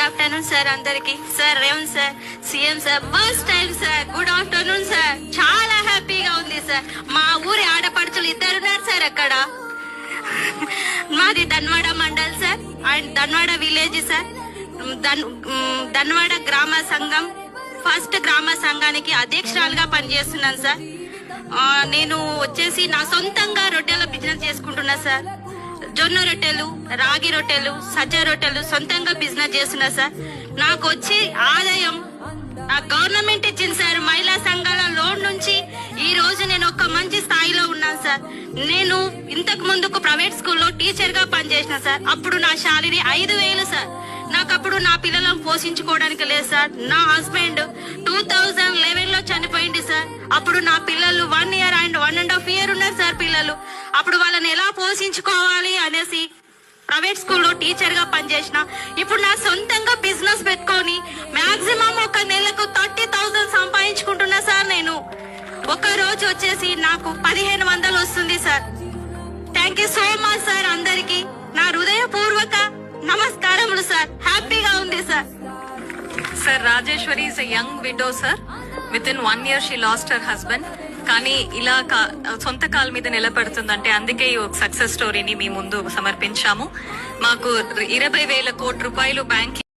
Good afternoon sir అందరికి. Sir Revanth sir CM sir first time sir. Good afternoon sir. చాలా హ్యాపీగా ఉంది sir. మా ఊరి ఆడపడుచులు ఇద్దరున్నారు సార్ అక్కడ. మాది Dhanwada mandal sir and Dhanwada village sir. Dhanwada గ్రామ సంఘం ఫస్ట్ గ్రామ సంఘానికి అధ్యక్షురాలుగా పనిచేస్తున్నాను సార్. నేను వచ్చేసి నా సొంతంగా రొట్టెల బిజినెస్ చేసుకుంటున్నా సార్. జొన్న రొట్టెలు, రాగి రొట్టెలు, సజ్జ రొట్టెలు సొంతంగా బిజినెస్ చేస్తున్నా సార్. నాకు వచ్చి ఆదాయం గవర్నమెంట్ ఇచ్చింది సార్. మహిళా సంఘాల లోన్ నుంచి ఈ రోజు నేను ఒక మంచి స్థాయిలో ఉన్నాను సార్. నేను ఇంతకు ముందుకు ప్రైవేట్ స్కూల్లో టీచర్ గా పనిచేసిన సార్. అప్పుడు నా శాలరీ 5,000 సార్. నాకు అప్పుడు నా పిల్లలను పోషించుకోవడానికి లేదు సార్. నా హస్బెండ్ 2011లో చనిపోయింది సార్. అప్పుడు నా పిల్లలు 1 year అండ్ 1.5 years ఉన్నారు సార్ పిల్లలు. అప్పుడు వాళ్ళని ఎలా పోషించుకోవాలి అనేసి ప్రైవేట్ స్కూల్లో టీచర్ గా పనిచేసిన. ఇప్పుడు నా సొంతంగా బిజినెస్ పెట్టుకొని మాక్సిమం ఒక నెలకు 30,000 సంపాదించుకుంటున్నా సార్. నేను ఒక రోజు వచ్చేసి నాకు 1,500 వస్తుంది sir. Thank you so much sir. అందరికి నా హృదయపూర్వక నమస్కారములు సార్. హ్యాపీగా ఉంది sir. Sir Rajeshwari is a young widow sir. Within 1 year she lost her husband. కానీ ఇలా సొంత కాళ్ళ మీద నిలబడుతుందంటే అందుకే ఈ సక్సెస్ స్టోరీని మీ ముందు సమర్పించాము. మాకు 20,000 కోట్ల రూపాయలు బ్యాంక్